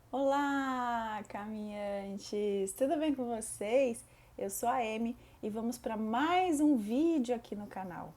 Olá, caminhantes! Tudo bem com vocês? Eu sou a Amy e vamos para mais um vídeo aqui no canal.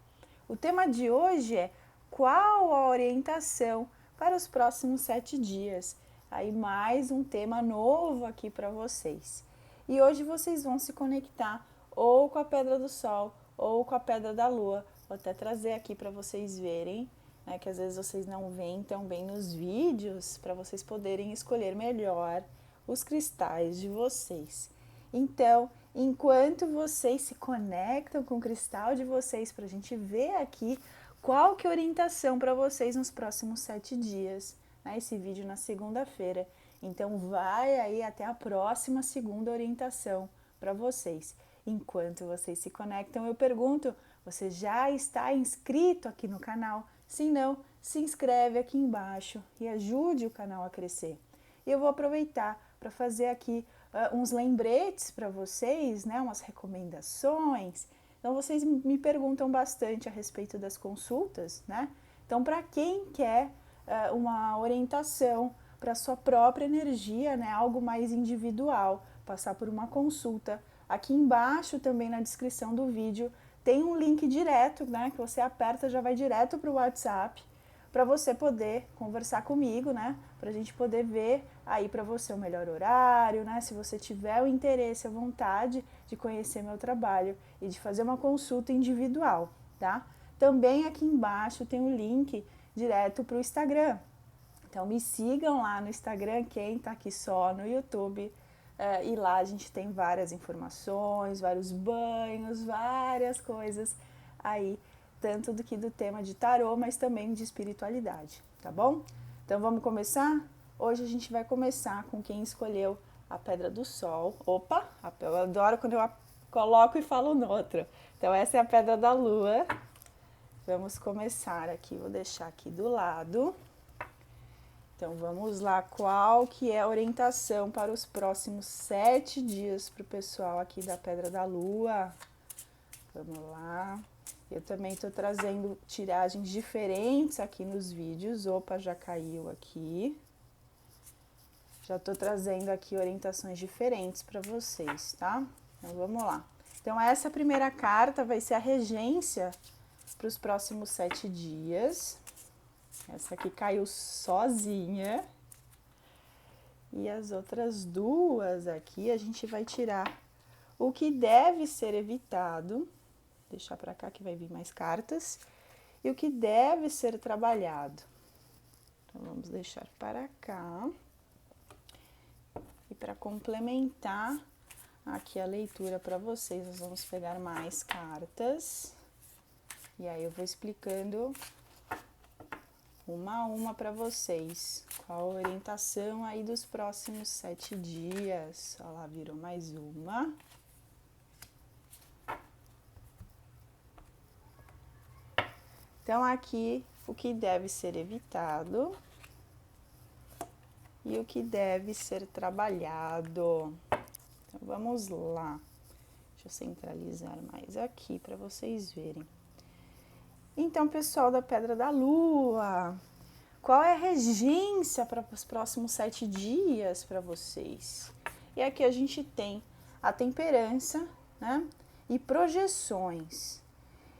O tema de hoje é qual a orientação para os próximos 7 dias? Aí mais um tema novo aqui para vocês. E hoje vocês vão se conectar ou com a Pedra do Sol ou com a Pedra da Lua. Vou até trazer aqui para vocês verem, né, que às vezes vocês não veem tão bem nos vídeos, para vocês poderem escolher melhor os cristais de vocês. Então, enquanto vocês se conectam com o cristal de vocês, para a gente ver aqui qual que é a orientação para vocês nos próximos 7 dias, né, esse vídeo na segunda-feira. Então, vai aí até a próxima segunda orientação para vocês. Enquanto vocês se conectam, eu pergunto: você já está inscrito aqui no canal? Se não, se inscreve aqui embaixo e ajude o canal a crescer. E eu vou aproveitar para fazer aqui uns lembretes para vocês, né, umas recomendações. Então, vocês me perguntam bastante a respeito das consultas, né? Então, para quem quer uma orientação para sua própria energia, né, algo mais individual, passar por uma consulta, aqui embaixo também na descrição do vídeo tem um link direto, né, que você aperta, já vai direto para o WhatsApp, para você poder conversar comigo, né, para a gente poder ver aí para você o melhor horário, né, se você tiver o interesse, a vontade de conhecer meu trabalho e de fazer uma consulta individual, tá? Também aqui embaixo tem um link direto para o Instagram. Então me sigam lá no Instagram, quem está aqui só no YouTube. E lá a gente tem várias informações, vários banhos, várias coisas aí, tanto do que do tema de tarô, mas também de espiritualidade, tá bom? Então vamos começar? Hoje a gente vai começar com quem escolheu a Pedra do Sol. Opa, eu adoro quando eu coloco e falo noutra. Então essa é a Pedra da Lua. Vamos começar aqui, vou deixar aqui do lado. Então vamos lá, qual que é a orientação para os próximos 7 dias para o pessoal aqui da Pedra da Lua? Vamos lá. Eu também estou trazendo tiragens diferentes aqui nos vídeos. Opa, já caiu aqui. Já estou trazendo aqui orientações diferentes para vocês, tá? Então vamos lá. Então essa primeira carta vai ser a regência para os próximos 7 dias. Essa aqui caiu sozinha. E as outras duas aqui a gente vai tirar o que deve ser evitado. Deixar para cá que vai vir mais cartas. E o que deve ser trabalhado. Então vamos deixar para cá. E para complementar aqui a leitura para vocês, nós vamos pegar mais cartas. E aí eu vou explicando uma a uma para vocês. Qual a orientação aí dos próximos 7 dias? Olha lá, virou mais uma. Então, aqui o que deve ser evitado e o que deve ser trabalhado. Então, vamos lá. Deixa eu centralizar mais aqui para vocês verem. Então, pessoal da Pedra da Lua, qual é a regência para os próximos 7 dias para vocês? E aqui a gente tem a temperança, né? E projeções.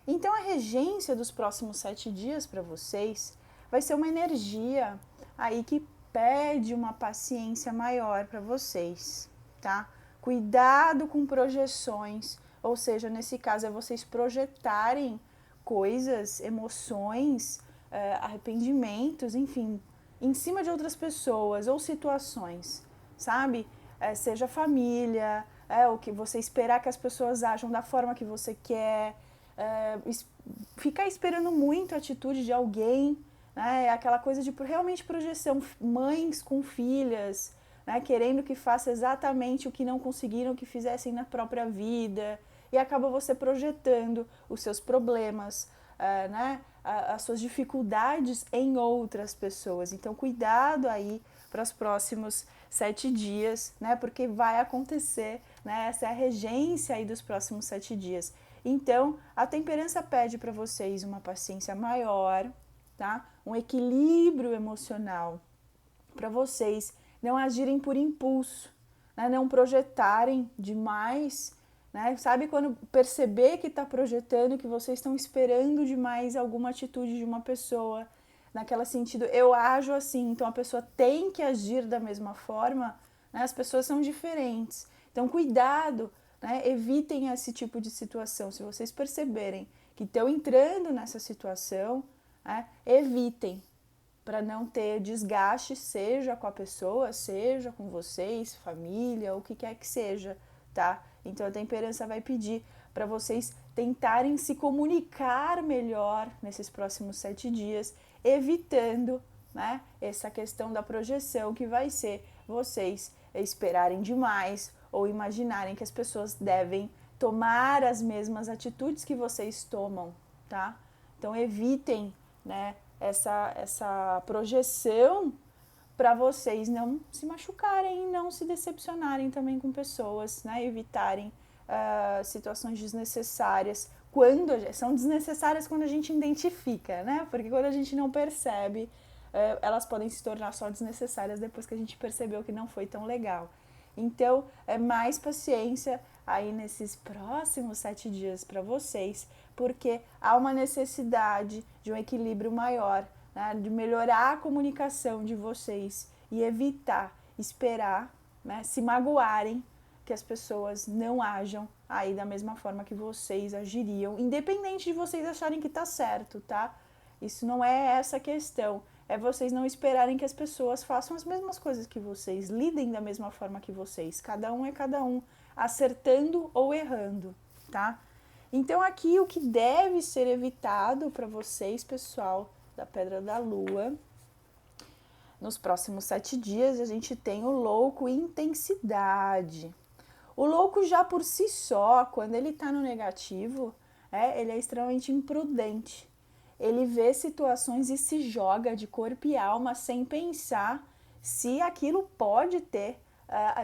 Então, a regência dos próximos 7 dias para vocês vai ser uma energia aí que pede uma paciência maior para vocês, tá? Cuidado com projeções, ou seja, nesse caso é vocês projetarem coisas, emoções, arrependimentos, enfim, em cima de outras pessoas ou situações, sabe? Seja família, o que você esperar que as pessoas ajam da forma que você quer, ficar esperando muito a atitude de alguém, né? Aquela coisa de realmente projeção, mães com filhas, né? Querendo que faça exatamente o que não conseguiram que fizessem na própria vida, e acaba você projetando os seus problemas, né? As suas dificuldades em outras pessoas. Então, cuidado aí para os próximos 7 dias, né? Porque vai acontecer, né? Essa é a regência aí dos próximos 7 dias. Então, a temperança pede para vocês uma paciência maior, tá? Um equilíbrio emocional para vocês não agirem por impulso, né? Não projetarem demais, né? Sabe quando perceber que está projetando, que vocês estão esperando demais alguma atitude de uma pessoa, naquela sentido, eu ajo assim, então a pessoa tem que agir da mesma forma, né? As pessoas são diferentes. Então, cuidado, né? Evitem esse tipo de situação. Se vocês perceberem que estão entrando nessa situação, né? Evitem, para não ter desgaste, seja com a pessoa, seja com vocês, família, o que quer que seja, tá? Então a temperança vai pedir para vocês tentarem se comunicar melhor nesses próximos 7 dias, evitando, né, essa questão da projeção que vai ser vocês esperarem demais ou imaginarem que as pessoas devem tomar as mesmas atitudes que vocês tomam, tá? Então evitem, né, essa projeção para vocês não se machucarem e não se decepcionarem também com pessoas, né? Evitarem situações desnecessárias quando são desnecessárias quando a gente identifica, né? Porque quando a gente não percebe, elas podem se tornar só desnecessárias depois que a gente percebeu que não foi tão legal. Então, é mais paciência aí nesses próximos 7 dias para vocês, porque há uma necessidade de um equilíbrio maior, né, de melhorar a comunicação de vocês e evitar esperar, né, se magoarem, que as pessoas não ajam aí da mesma forma que vocês agiriam, independente de vocês acharem que tá certo, tá? Isso não é essa a questão. É vocês não esperarem que as pessoas façam as mesmas coisas que vocês, lidem da mesma forma que vocês. Cada um é cada um, acertando ou errando, tá? Então aqui o que deve ser evitado para vocês, pessoal, da Pedra da Lua, nos próximos 7 dias a gente tem o louco intensidade. O louco já por si só, quando ele está no negativo, ele é extremamente imprudente. Ele vê situações e se joga de corpo e alma sem pensar se aquilo pode ter,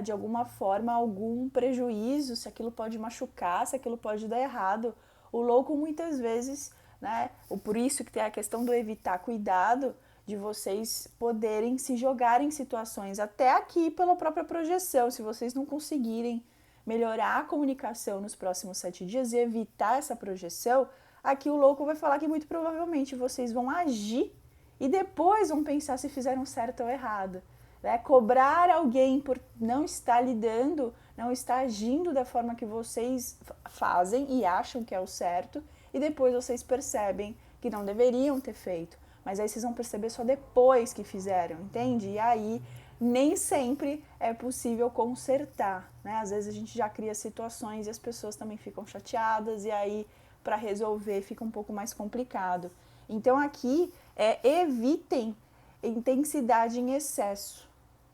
de alguma forma, algum prejuízo, se aquilo pode machucar, se aquilo pode dar errado. O louco muitas vezes, né, por isso que tem a questão do evitar, cuidado de vocês poderem se jogar em situações, até aqui pela própria projeção, se vocês não conseguirem melhorar a comunicação nos próximos 7 dias e evitar essa projeção, aqui o louco vai falar que muito provavelmente vocês vão agir e depois vão pensar se fizeram certo ou errado. Né? Cobrar alguém por não estar lidando, não estar agindo da forma que vocês fazem e acham que é o certo, e depois vocês percebem que não deveriam ter feito. Mas aí vocês vão perceber só depois que fizeram, entende? E aí nem sempre é possível consertar, né? Às vezes a gente já cria situações e as pessoas também ficam chateadas e aí para resolver fica um pouco mais complicado. Então aqui evitem intensidade em excesso,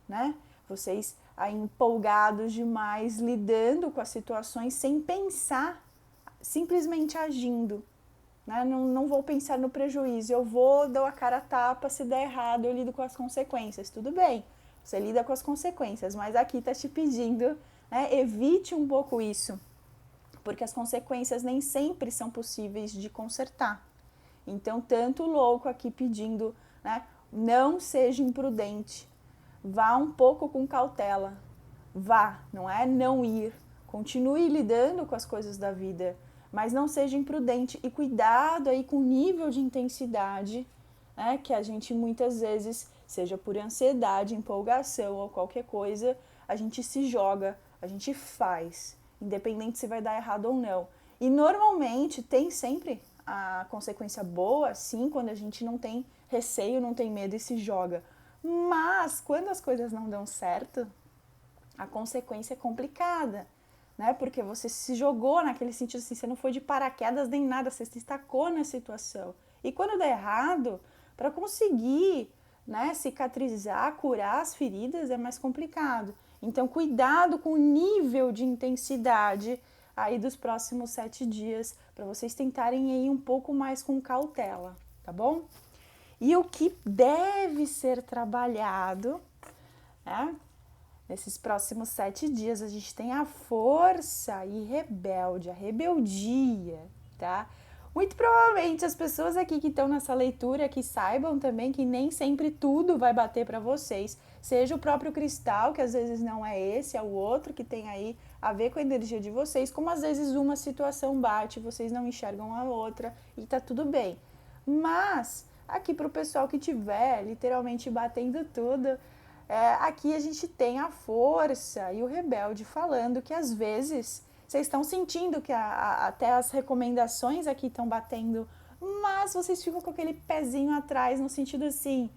né? Vocês aí empolgados demais, lidando com as situações sem pensar, simplesmente agindo. Né? Não vou pensar no prejuízo, eu vou dar a cara a tapa, se der errado eu lido com as consequências. Tudo bem, você lida com as consequências, mas aqui está te pedindo, né? Evite um pouco isso, porque as consequências nem sempre são possíveis de consertar. Então, tanto o louco aqui pedindo, né? Não seja imprudente, vá um pouco com cautela, vá, não é não ir, continue lidando com as coisas da vida, mas não seja imprudente e cuidado aí com o nível de intensidade, né, que a gente muitas vezes, seja por ansiedade, empolgação ou qualquer coisa, a gente se joga, a gente faz, independente se vai dar errado ou não. E normalmente tem sempre a consequência boa, sim, quando a gente não tem receio, não tem medo e se joga. Mas quando as coisas não dão certo, a consequência é complicada, né? Porque você se jogou naquele sentido assim, você não foi de paraquedas nem nada, você se destacou na situação. E quando dá errado, para conseguir, né, cicatrizar, curar as feridas é mais complicado. Então, cuidado com o nível de intensidade aí dos próximos 7 dias, para vocês tentarem ir um pouco mais com cautela, tá bom? E o que deve ser trabalhado, né? Nesses próximos 7 dias a gente tem a força e rebelde, a rebeldia, tá? Muito provavelmente as pessoas aqui que estão nessa leitura que saibam também que nem sempre tudo vai bater para vocês. Seja o próprio cristal, que às vezes não é esse, é o outro que tem aí a ver com a energia de vocês, como às vezes uma situação bate, vocês não enxergam a outra e tá tudo bem. Mas aqui para o pessoal que tiver literalmente batendo tudo, aqui a gente tem a força e o rebelde falando que às vezes vocês estão sentindo que até as recomendações aqui estão batendo, mas vocês ficam com aquele pezinho atrás, no sentido assim,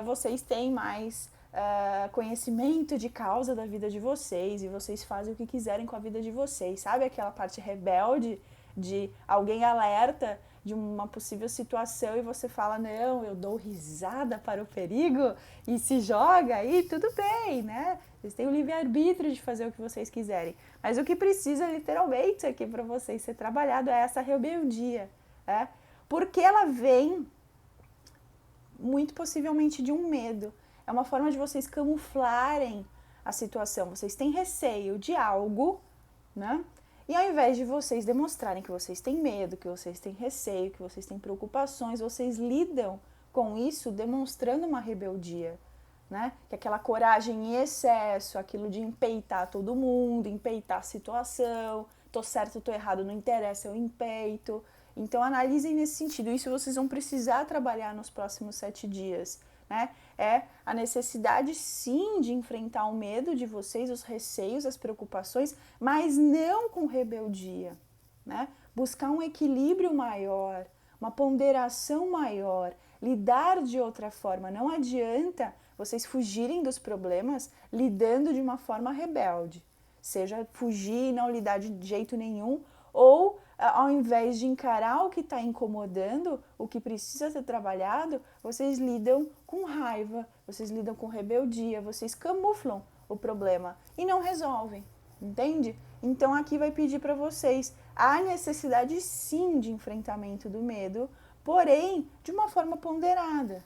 vocês têm mais conhecimento de causa da vida de vocês e vocês fazem o que quiserem com a vida de vocês. Sabe aquela parte rebelde de alguém alerta de uma possível situação e você fala, não, eu dou risada para o perigo e se joga aí, tudo bem, né? Vocês têm o livre-arbítrio de fazer o que vocês quiserem. Mas o que precisa literalmente aqui para vocês ser trabalhado é essa rebeldia, né? Porque ela vem muito possivelmente de um medo. É uma forma de vocês camuflarem a situação. Vocês têm receio de algo, né? E ao invés de vocês demonstrarem que vocês têm medo, que vocês têm receio, que vocês têm preocupações, vocês lidam com isso demonstrando uma rebeldia, né? Que aquela coragem em excesso, aquilo de empeitar todo mundo, empeitar a situação, tô certo, tô errado, não interessa, eu empeito. Então analisem nesse sentido, isso vocês vão precisar trabalhar nos próximos 7 dias, né? É a necessidade sim de enfrentar o medo de vocês, os receios, as preocupações, mas não com rebeldia, né? Buscar um equilíbrio maior, uma ponderação maior, lidar de outra forma. Não adianta vocês fugirem dos problemas lidando de uma forma rebelde. Seja fugir e não lidar de jeito nenhum, ou ao invés de encarar o que está incomodando, o que precisa ser trabalhado, vocês lidam com raiva, vocês lidam com rebeldia, vocês camuflam o problema e não resolvem, entende? Então aqui vai pedir para vocês a necessidade sim de enfrentamento do medo, porém de uma forma ponderada,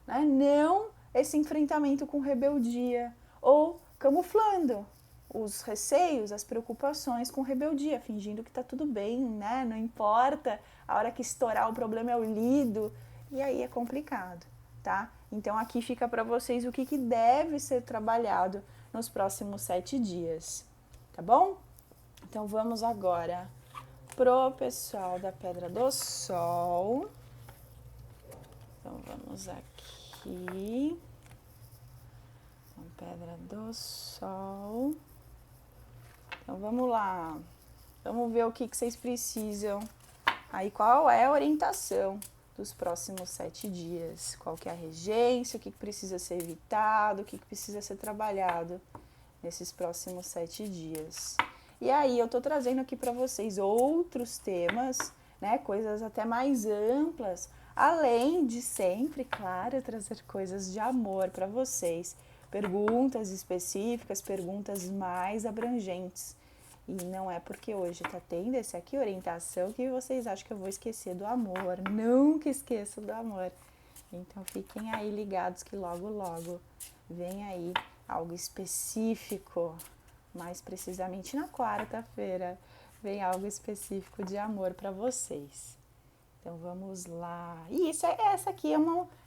né? Não esse enfrentamento com rebeldia ou camuflando os receios, as preocupações com rebeldia, fingindo que tá tudo bem, né? Não importa, a hora que estourar o problema eu lido, e aí é complicado, tá? Então aqui fica para vocês o que deve ser trabalhado nos próximos 7 dias, tá bom? Então vamos agora pro pessoal da Pedra do Sol. Então vamos aqui, Pedra do Sol. Então vamos lá, vamos ver o que vocês precisam. Aí qual é a orientação dos próximos 7 dias? Qual que é a regência, o que precisa ser evitado, o que precisa ser trabalhado nesses próximos 7 dias. E aí eu tô trazendo aqui para vocês outros temas, né, coisas até mais amplas, além de sempre, claro, trazer coisas de amor para vocês. Perguntas específicas, perguntas mais abrangentes. E não é porque hoje tá tendo esse aqui orientação que vocês acham que eu vou esquecer do amor. Nunca esqueço do amor. Então fiquem aí ligados que logo, logo vem aí algo específico. Mais precisamente na quarta-feira vem algo específico de amor para vocês. Então vamos lá. E isso essa aqui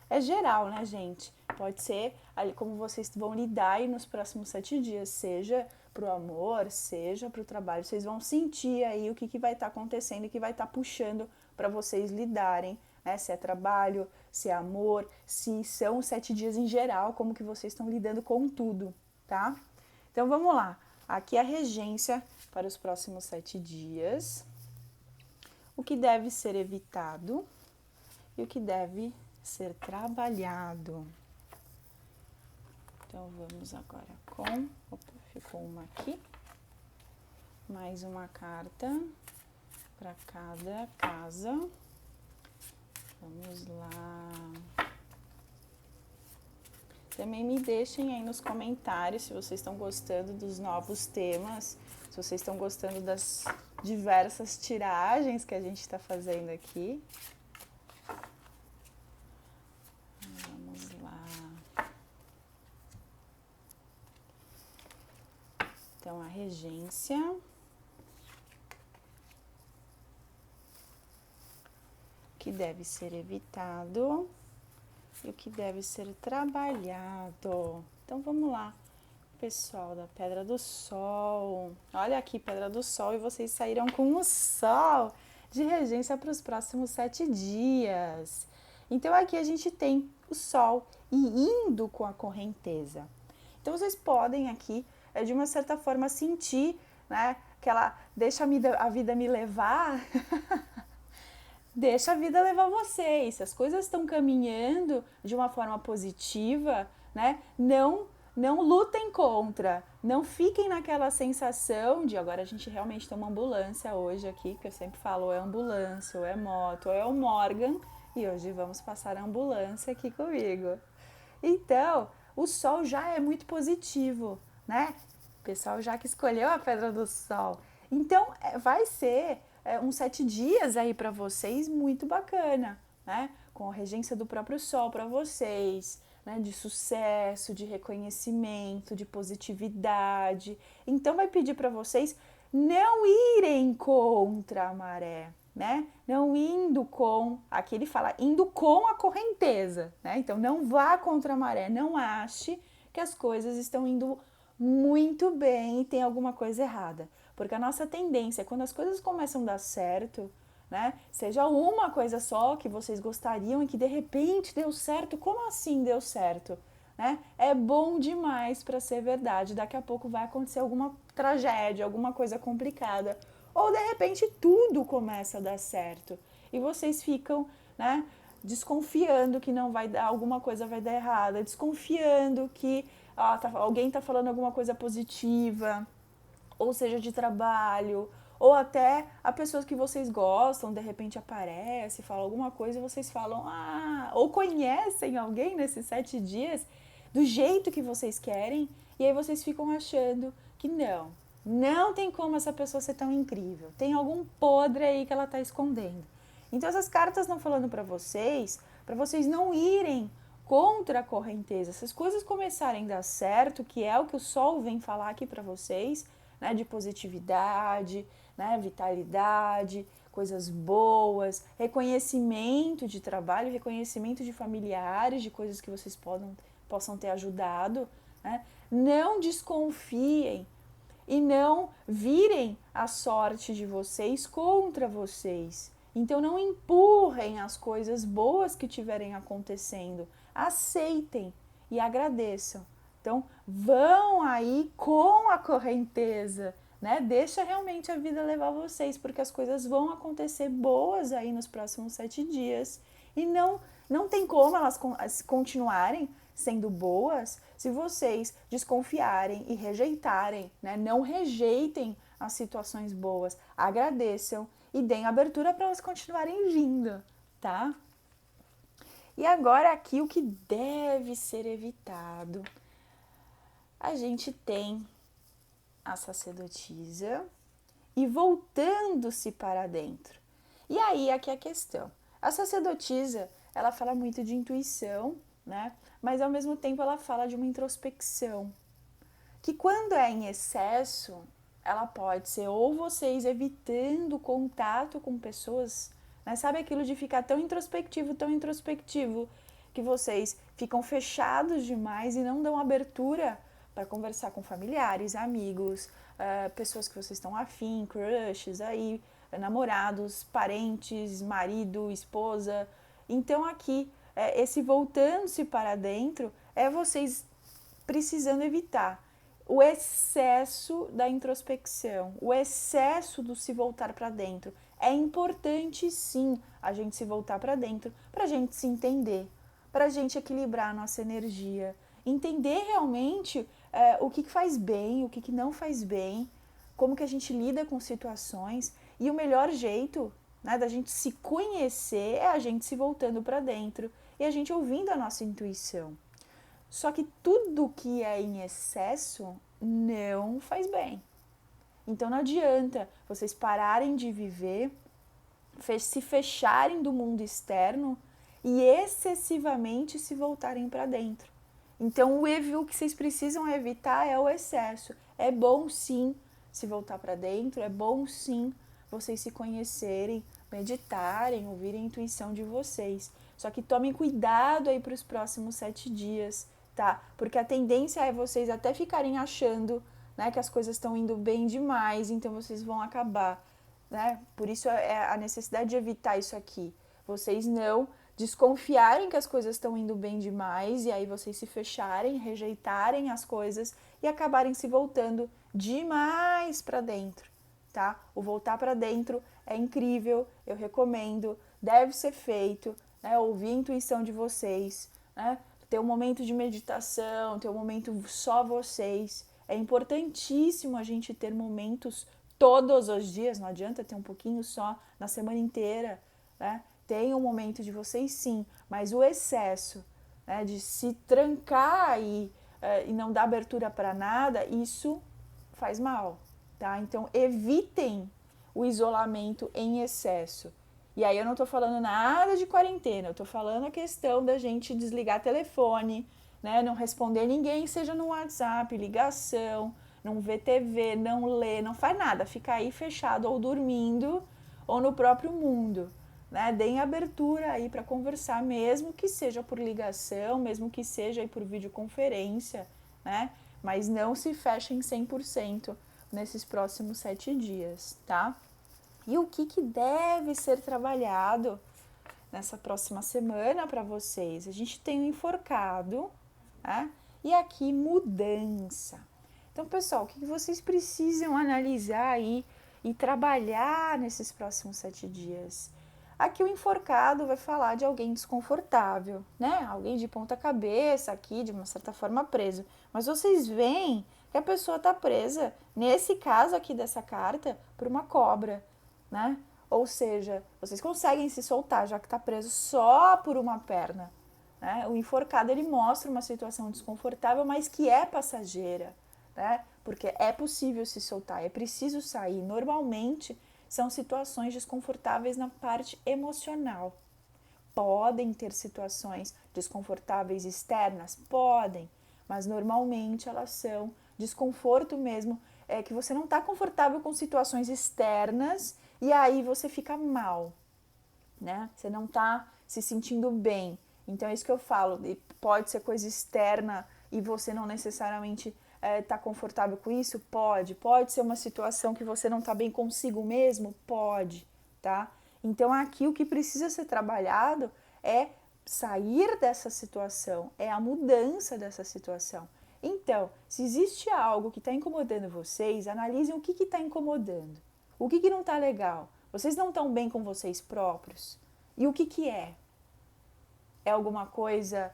é geral, né, gente? Pode ser ali como vocês vão lidar aí nos próximos 7 dias, seja pro amor, seja pro trabalho. Vocês vão sentir aí o que vai estar acontecendo e que vai estar puxando para vocês lidarem, né? Se é trabalho, se é amor, se são os 7 dias em geral, como que vocês estão lidando com tudo, tá? Então vamos lá. Aqui a regência para os próximos 7 dias. O que deve ser evitado e o que deve ser trabalhado. Então vamos agora com, ficou uma aqui, mais uma carta para cada casa. Vamos lá. Também me deixem aí nos comentários se vocês estão gostando dos novos temas, se vocês estão gostando das diversas tiragens que a gente está fazendo aqui. Vamos lá. Então, a regência. que deve ser evitado e o que deve ser trabalhado. Então vamos lá, pessoal da Pedra do Sol. Olha aqui, Pedra do Sol, e vocês saíram com o Sol de regência para os próximos 7 dias. Então aqui a gente tem o Sol e indo com a correnteza. Então vocês podem aqui, de uma certa forma, sentir, né, que ela deixa a vida me levar. Deixa a vida levar vocês. Se as coisas estão caminhando de uma forma positiva, né? Não lutem contra. Não fiquem naquela sensação de agora a gente realmente tem uma ambulância hoje aqui, que eu sempre falo, ou é ambulância, ou é moto, ou é o Morgan, e hoje vamos passar a ambulância aqui comigo. Então, o Sol já é muito positivo, né? O pessoal já que escolheu a Pedra do Sol. Então, vai ser uns 7 dias aí para vocês muito bacana, né? Com a regência do próprio Sol para vocês, né? De sucesso, de reconhecimento, de positividade. Então vai pedir para vocês não irem contra a maré, né? Não indo com, aqui ele fala, indo com a correnteza, né? Então não vá contra a maré, não ache que as coisas estão indo muito bem e tem alguma coisa errada. Porque a nossa tendência é quando as coisas começam a dar certo, né? Seja uma coisa só que vocês gostariam e que de repente deu certo, como assim deu certo? Né? É bom demais para ser verdade. Daqui a pouco vai acontecer alguma tragédia, alguma coisa complicada. Ou de repente tudo começa a dar certo. E vocês ficam, né, desconfiando que não vai dar, alguma coisa vai dar errada, desconfiando que alguém está falando alguma coisa positiva, ou seja, de trabalho, ou até a pessoas que vocês gostam, de repente aparece, fala alguma coisa e vocês falam, ou conhecem alguém nesses 7 dias do jeito que vocês querem, e aí vocês ficam achando que não tem como essa pessoa ser tão incrível, tem algum podre aí que ela está escondendo. Então essas cartas estão falando para vocês não irem contra a correnteza. Se as coisas começarem a dar certo, que é o que o Sol vem falar aqui para vocês, né, de positividade, né, vitalidade, coisas boas, reconhecimento de trabalho, reconhecimento de familiares, de coisas que vocês possam ter ajudado, né? Não desconfiem e não virem a sorte de vocês contra vocês. Então não empurrem as coisas boas que estiverem acontecendo. Aceitem e agradeçam. Então, vão aí com a correnteza, né? Deixa realmente a vida levar vocês, porque as coisas vão acontecer boas aí nos próximos 7 dias. E não tem como elas continuarem sendo boas se vocês desconfiarem e rejeitarem, né? Não rejeitem as situações boas, agradeçam e deem abertura para elas continuarem vindo, tá? E agora aqui o que deve ser evitado. A gente tem a sacerdotisa e voltando-se para dentro. E aí aqui a questão. A sacerdotisa, ela fala muito de intuição, né? Mas ao mesmo tempo ela fala de uma introspecção. Que quando é em excesso, ela pode ser ou vocês evitando contato com pessoas, né? Sabe aquilo de ficar tão introspectivo, que vocês ficam fechados demais e não dão abertura para conversar com familiares, amigos, pessoas que vocês estão afim, crushes aí, namorados, parentes, marido, esposa. Então aqui, esse voltando-se para dentro é vocês precisando evitar o excesso da introspecção, o excesso do se voltar para dentro. É importante sim a gente se voltar para dentro, para a gente se entender, para a gente equilibrar a nossa energia, entender realmente o que faz bem, o que não faz bem, como que a gente lida com situações. E o melhor jeito, né, da gente se conhecer é a gente se voltando para dentro e a gente ouvindo a nossa intuição. Só que tudo que é em excesso não faz bem. Então não adianta vocês pararem de viver, se fecharem do mundo externo e excessivamente se voltarem para dentro. Então o que vocês precisam evitar é o excesso. É bom sim se voltar para dentro, é bom sim vocês se conhecerem, meditarem, ouvirem a intuição de vocês. Só que tomem cuidado aí para os próximos 7 dias, tá? Porque a tendência é vocês até ficarem achando, né, que as coisas estão indo bem demais, então vocês vão acabar, né? Por isso é a necessidade de evitar isso aqui. Vocês não desconfiarem que as coisas estão indo bem demais e aí vocês se fecharem, rejeitarem as coisas e acabarem se voltando demais para dentro, tá? O voltar para dentro é incrível, eu recomendo, deve ser feito, né? Ouvir a intuição de vocês, né? Ter um momento de meditação, ter um momento só vocês. É importantíssimo a gente ter momentos todos os dias, não adianta ter um pouquinho só na semana inteira, né? Tem um momento de vocês sim, mas o excesso, né, de se trancar e não dar abertura para nada, isso faz mal, tá? Então evitem o isolamento em excesso. E aí eu não tô falando nada de quarentena, eu tô falando a questão da gente desligar telefone, né? Não responder ninguém, seja no WhatsApp, ligação, não ver TV, não ler, não faz nada, fica aí fechado ou dormindo ou no próprio mundo, né? Deem abertura aí para conversar, mesmo que seja por ligação, mesmo que seja aí por videoconferência, né? Mas não se fechem 100% nesses próximos 7 dias, tá? E o que deve ser trabalhado nessa próxima semana para vocês? A gente tem o enforcado, né? E aqui mudança. Então, pessoal, o que vocês precisam analisar aí e trabalhar nesses próximos 7 dias? Aqui o enforcado vai falar de alguém desconfortável, né? Alguém de ponta cabeça aqui, de uma certa forma preso. Mas vocês veem que a pessoa está presa, nesse caso aqui dessa carta, por uma cobra, né? Ou seja, vocês conseguem se soltar, já que está preso só por uma perna, né? O enforcado, ele mostra uma situação desconfortável, mas que é passageira, né? Porque é possível se soltar, é preciso sair. Normalmente, são situações desconfortáveis na parte emocional. Podem ter situações desconfortáveis externas? Podem, mas normalmente elas são desconforto mesmo, que você não está confortável com situações externas e aí você fica mal, né? Você não está se sentindo bem. Então é isso que eu falo, pode ser coisa externa e você não necessariamente tá confortável com isso? Pode ser uma situação que você não tá bem consigo mesmo? Pode, tá? Então aqui o que precisa ser trabalhado é sair dessa situação, é a mudança dessa situação. Então, se existe algo que está incomodando vocês, analisem o que está incomodando, o que não está legal. Vocês não estão bem com vocês próprios? E o que é? É alguma coisa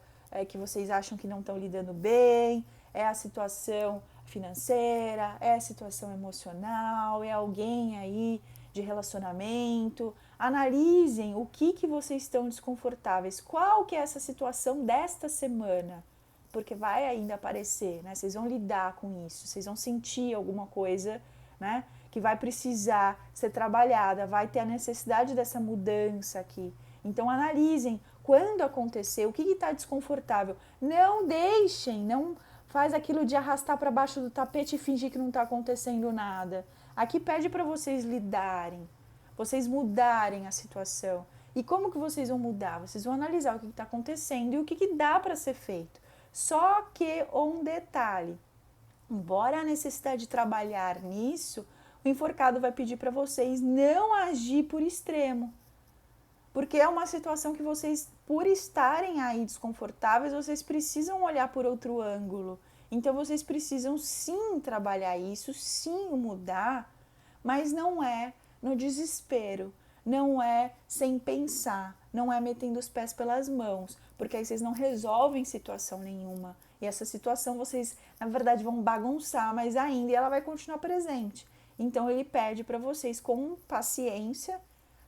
que vocês acham que não estão lidando bem? É a situação financeira? É a situação emocional? É alguém aí de relacionamento? Analisem o que vocês estão desconfortáveis. Qual que é essa situação desta semana? Porque vai ainda aparecer, né? Vocês vão lidar com isso, vocês vão sentir alguma coisa, né? Que vai precisar ser trabalhada, vai ter a necessidade dessa mudança aqui. Então analisem quando acontecer, o que está desconfortável. Não deixem, não faz aquilo de arrastar para baixo do tapete e fingir que não está acontecendo nada. Aqui pede para vocês lidarem, vocês mudarem a situação. E como que vocês vão mudar? Vocês vão analisar o que está acontecendo e o que dá para ser feito. Só que um detalhe, embora a necessidade de trabalhar nisso, o enforcado vai pedir para vocês não agir por extremo. Porque é uma situação que vocês, por estarem aí desconfortáveis, vocês precisam olhar por outro ângulo. Então vocês precisam sim trabalhar isso, sim mudar, mas não é no desespero, não é sem pensar, não é metendo os pés pelas mãos, porque aí vocês não resolvem situação nenhuma. E essa situação vocês, na verdade, vão bagunçar, mas ainda ela vai continuar presente. Então ele pede para vocês com paciência,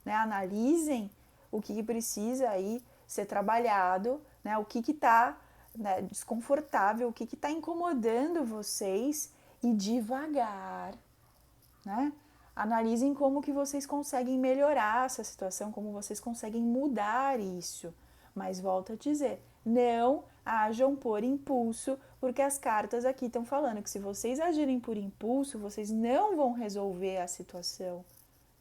né, analisem o que precisa aí ser trabalhado, né, o que está, né, desconfortável, o que está incomodando vocês e devagar, né? Analisem como que vocês conseguem melhorar essa situação, como vocês conseguem mudar isso. Mas volto a dizer, não ajam por impulso, porque as cartas aqui estão falando que se vocês agirem por impulso, vocês não vão resolver a situação,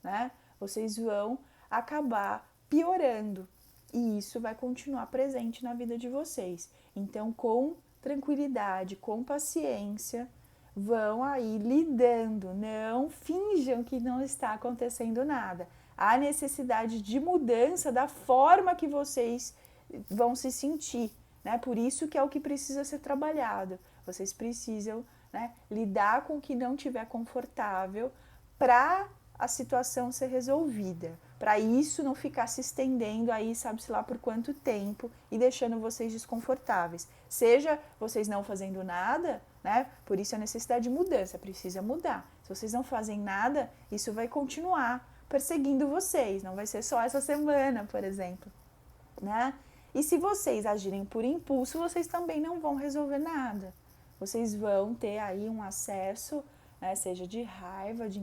né? Vocês vão acabar piorando. E isso vai continuar presente na vida de vocês. Então, com tranquilidade, com paciência, vão aí lidando. Não finjam que não está acontecendo nada. Há necessidade de mudança da forma que vocês vão se sentir, né? Por isso que é o que precisa ser trabalhado. Vocês precisam, né, lidar com o que não tiver confortável para a situação ser resolvida, para isso não ficar se estendendo aí, sabe-se lá por quanto tempo e deixando vocês desconfortáveis. Seja vocês não fazendo nada, né? Por isso a necessidade de mudança, precisa mudar. Se vocês não fazem nada, isso vai continuar perseguindo vocês, não vai ser só essa semana, por exemplo, né? E se vocês agirem por impulso, vocês também não vão resolver nada. Vocês vão ter aí um acesso, né, seja de raiva, de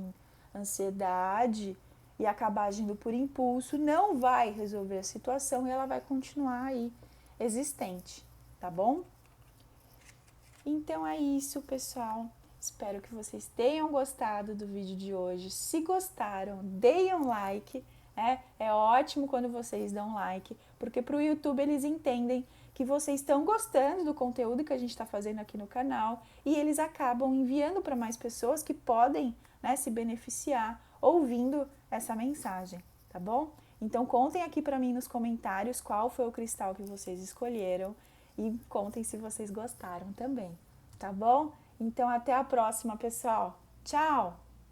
ansiedade, e acabar agindo por impulso, não vai resolver a situação e ela vai continuar aí existente, tá bom? Então é isso, pessoal. Espero que vocês tenham gostado do vídeo de hoje. Se gostaram, deem um like, né? É ótimo quando vocês dão like, porque para o YouTube eles entendem que vocês estão gostando do conteúdo que a gente está fazendo aqui no canal e eles acabam enviando para mais pessoas que podem, né, se beneficiar ouvindo essa mensagem, tá bom? Então contem aqui para mim nos comentários qual foi o cristal que vocês escolheram e contem se vocês gostaram também, tá bom? Então até a próxima, pessoal. Tchau!